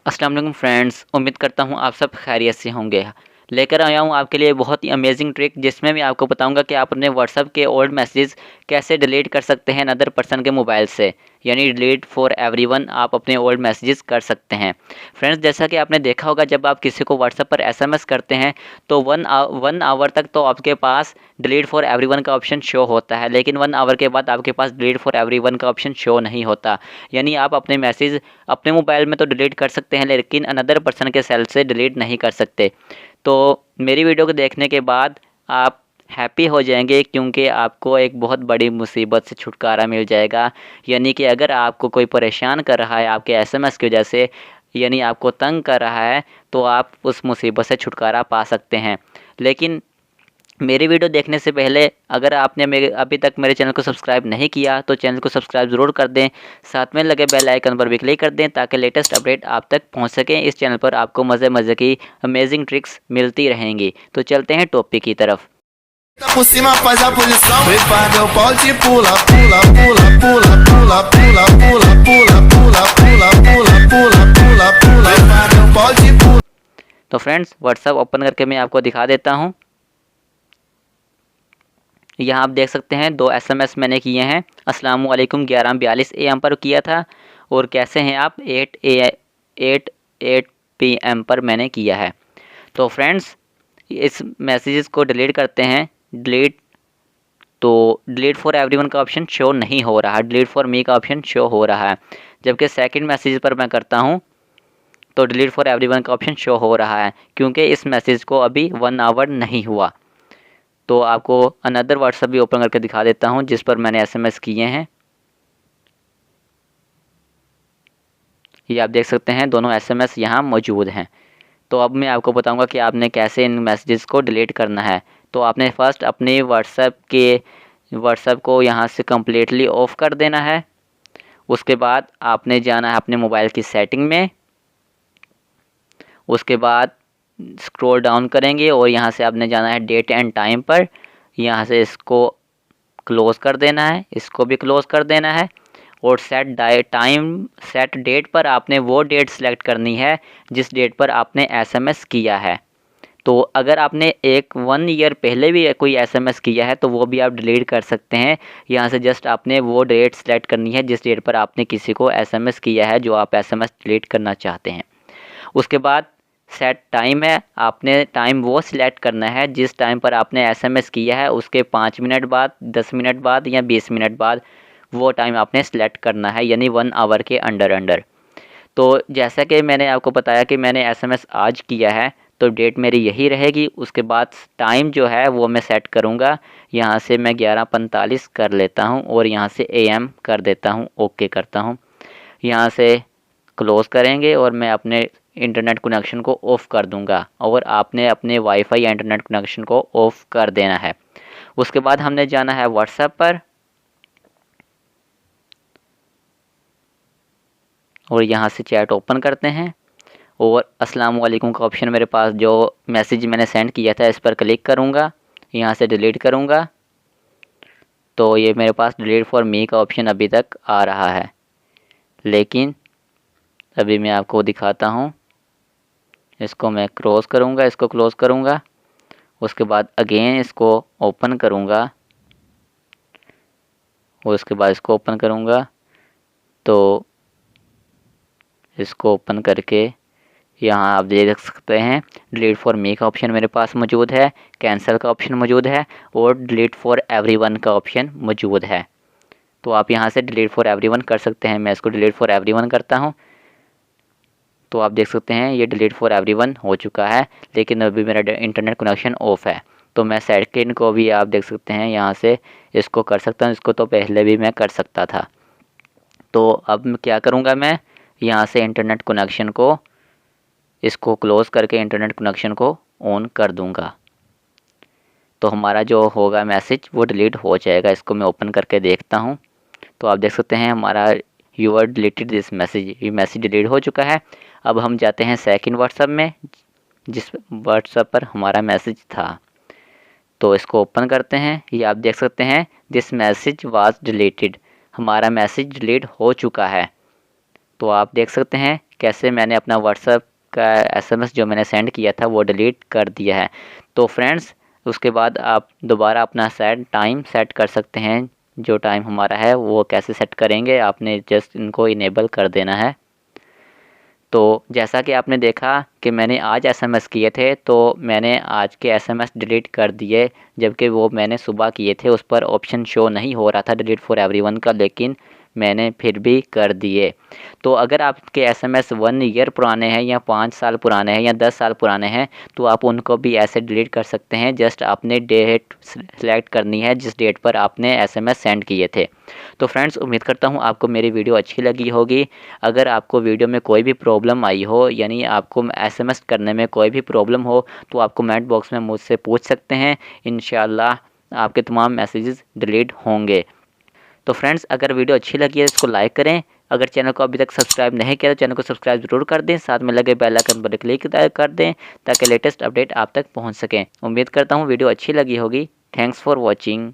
अस्सलाम वालेकुम फ्रेंड्स, उम्मीद करता हूँ आप सब खैरियत से होंगे। लेकर आया हूँ आपके लिए बहुत ही अमेजिंग ट्रिक, जिसमें मैं आपको बताऊंगा कि आप अपने व्हाट्सएप के ओल्ड मैसेज कैसे डिलीट कर सकते हैं अनदर पर्सन के मोबाइल से। यानी डिलीट फॉर एवरीवन आप अपने ओल्ड मैसेजेस कर सकते हैं। फ्रेंड्स, जैसा कि आपने देखा होगा, जब आप किसी को व्हाट्सएप पर एसएमएस करते हैं तो वन आवर तक तो आपके पास डिलीट फॉर एवरीवन का ऑप्शन शो होता है, लेकिन 1 आवर के बाद आपके पास डिलीट फॉर एवरीवन का ऑप्शन शो नहीं होता। यानी आप अपने मैसेज अपने मोबाइल में तो डिलीट कर सकते हैं, लेकिन अनदर पर्सन के सेल से डिलीट नहीं कर सकते। तो मेरी वीडियो को देखने के बाद आप हैप्पी हो जाएंगे, क्योंकि आपको एक बहुत बड़ी मुसीबत से छुटकारा मिल जाएगा। यानी कि अगर आपको कोई परेशान कर रहा है आपके एसएमएस की वजह से, यानी आपको तंग कर रहा है, तो आप उस मुसीबत से छुटकारा पा सकते हैं। लेकिन मेरी वीडियो देखने से पहले अगर आपने अभी तक मेरे चैनल को सब्सक्राइब नहीं किया तो चैनल को सब्सक्राइब ज़रूर कर दें। साथ में लगे बेल आइकन पर भी क्लिक कर दें, ताकि लेटेस्ट अपडेट आप तक पहुंच सकें। इस चैनल पर आपको मज़े की अमेजिंग ट्रिक्स मिलती रहेंगी। तो चलते हैं टॉपिक की तरफ। Por cima faz a posição, prepara o pau de pula, pula, pula, pula, pula, pula, pula, pula, pula, pula, pula, pula, pula, pula, prepara o pau de pula। तो friends, WhatsApp open करके मैं आपको दिखा देता हूँ। यहाँ आप देख सकते हैं 2 एसएमएस मैंने किए हैं। अस्सलाम वालेकुम 11:42 AM पर किया था, और कैसे हैं आप 8 PM पर मैंने किया है। तो फ्रेंड्स, इस मैसेजेस को डिलीट करते हैं। डिलीट फॉर एवरीवन का ऑप्शन शो नहीं हो रहा, डिलीट फॉर मी का ऑप्शन शो हो रहा है। जबकि सेकंड मैसेज पर मैं करता हूँ तो डिलीट फॉर एवरीवन का ऑप्शन शो हो रहा है, क्योंकि इस मैसेज को अभी 1 आवर नहीं हुआ। तो आपको अनदर व्हाट्सएप भी ओपन करके दिखा देता हूँ, जिस पर मैंने एसएमएस किए हैं। ये आप देख सकते हैं, दोनों एसएमएस यहाँ मौजूद हैं। तो अब मैं आपको बताऊंगा कि आपने कैसे इन मैसेजेस को डिलीट करना है। तो आपने फर्स्ट अपने व्हाट्सएप को यहाँ से कम्प्लीटली ऑफ कर देना है। उसके बाद आपने जाना है अपने मोबाइल की सेटिंग में। उसके बाद स्क्रॉल डाउन करेंगे और यहाँ से आपने जाना है डेट एंड टाइम पर। यहाँ से इसको क्लोज़ कर देना है, इसको भी क्लोज़ कर देना है। और सेट डेट पर आपने वो डेट सेलेक्ट करनी है जिस डेट पर आपने एसएमएस किया है। तो अगर आपने 1 ईयर पहले भी कोई एसएमएस किया है तो वो भी आप डिलीट कर सकते हैं। यहाँ से जस्ट आपने वो डेट सेलेक्ट करनी है जिस डेट पर आपने किसी को एसएमएस किया है, जो आप एसएमएस डिलीट करना चाहते हैं। उसके बाद सेट टाइम है, आपने टाइम वो सिलेक्ट करना है जिस टाइम पर आपने एसएमएस किया है, उसके 5 मिनट बाद, 10 मिनट बाद या 20 मिनट बाद वो टाइम आपने सेलेक्ट करना है, यानी 1 आवर के अंडर। तो जैसा कि मैंने आपको बताया कि मैंने एसएमएस आज किया है, तो डेट मेरी यही रहेगी। उसके बाद टाइम जो है वो मैं सेट करूँगा। यहाँ से मैं 11:45 कर लेता हूँ और यहाँ से AM कर देता हूँ, ओके करता हूँ। यहाँ से क्लोज़ करेंगे और मैं अपने इंटरनेट कनेक्शन को ऑफ़ कर दूँगा, और आपने अपने वाईफाई या इंटरनेट कनेक्शन को ऑफ़ कर देना है। उसके बाद हमने जाना है व्हाट्सएप पर, और यहाँ से चैट ओपन करते हैं और अस्सलाम वालेकुम का ऑप्शन मेरे पास, जो मैसेज मैंने सेंड किया था, इस पर क्लिक करूँगा। यहाँ से डिलीट करूँगा तो ये मेरे पास डिलीट फॉर मी का ऑप्शन अभी तक आ रहा है, लेकिन अभी मैं आपको दिखाता हूँ। इसको मैं क्रॉस करूँगा, इसको क्लोज़ करूँगा। उसके बाद अगेन इसको ओपन करूँगा और उसके बाद इसको ओपन करूँगा। तो इसको ओपन करके यहाँ आप देख सकते हैं डिलीट फॉर मी का ऑप्शन मेरे पास मौजूद है, कैंसिल का ऑप्शन मौजूद है और डिलीट फॉर एवरीवन का ऑप्शन मौजूद है। तो आप यहाँ से डिलीट फॉर एवरीवन कर सकते हैं। मैं इसको डिलीट फॉर एवरीवन करता हूँ। तो आप देख सकते हैं ये डिलीट फॉर एवरीवन हो चुका है, लेकिन अभी मेरा इंटरनेट कनेक्शन ऑफ है। तो मैं सेकंड को भी आप देख सकते हैं यहाँ से इसको कर सकता हूँ। इसको तो पहले भी मैं कर सकता था। तो अब मैं क्या करूँगा, मैं यहाँ से इंटरनेट कनेक्शन को, इसको क्लोज़ करके इंटरनेट कनेक्शन को ऑन कर दूँगा। तो हमारा जो होगा मैसेज वो डिलीट हो जाएगा। इसको मैं ओपन करके देखता हूँ। तो आप देख सकते हैं हमारा you are deleted this message, ये मैसेज डिलीट हो चुका है। अब हम जाते हैं सेकंड व्हाट्सएप में, जिस व्हाट्सएप पर हमारा मैसेज था। तो इसको ओपन करते हैं। ये आप देख सकते हैं दिस मैसेज वाज डिलीटेड, हमारा मैसेज डिलीट हो चुका है। तो आप देख सकते हैं कैसे मैंने अपना व्हाट्सएप का SMS जो मैंने सेंड किया था वो डिलीट कर दिया है। तो फ्रेंड्स उसके बाद आप दोबारा अपना टाइम सेट कर सकते हैं। जो टाइम हमारा है वो कैसे सेट करेंगे, आपने जस्ट इनको इनेबल कर देना है। तो जैसा कि आपने देखा कि मैंने आज SMS किए थे, तो मैंने आज के SMS डिलीट कर दिए, जबकि वो मैंने सुबह किए थे। उस पर ऑप्शन शो नहीं हो रहा था डिलीट फॉर एवरीवन का, लेकिन मैंने फिर भी कर दिए। तो अगर आपके SMS 1 ईयर पुराने हैं या 5 साल पुराने हैं या 10 साल पुराने हैं, तो आप उनको भी ऐसे डिलीट कर सकते हैं। जस्ट आपने डेट सेलेक्ट करनी है जिस डेट पर आपने SMS सेंड किए थे। तो फ्रेंड्स उम्मीद करता हूँ आपको मेरी वीडियो अच्छी लगी होगी। अगर आपको वीडियो में कोई भी प्रॉब्लम आई हो, यानी आपको SMS करने में कोई भी प्रॉब्लम हो, तो आप कमेंट बॉक्स में मुझसे पूछ सकते हैं। इंशाल्लाह आपके तमाम मैसेजेस डिलीट होंगे। तो फ्रेंड्स अगर वीडियो अच्छी लगी है तो इसको लाइक करें। अगर चैनल को अभी तक सब्सक्राइब नहीं किया तो चैनल को सब्सक्राइब जरूर कर दें। साथ में लगे बेल आइकन पर क्लिक कर दें ताकि लेटेस्ट अपडेट आप तक पहुंच सकें। उम्मीद करता हूं वीडियो अच्छी लगी होगी। Thanks for watching.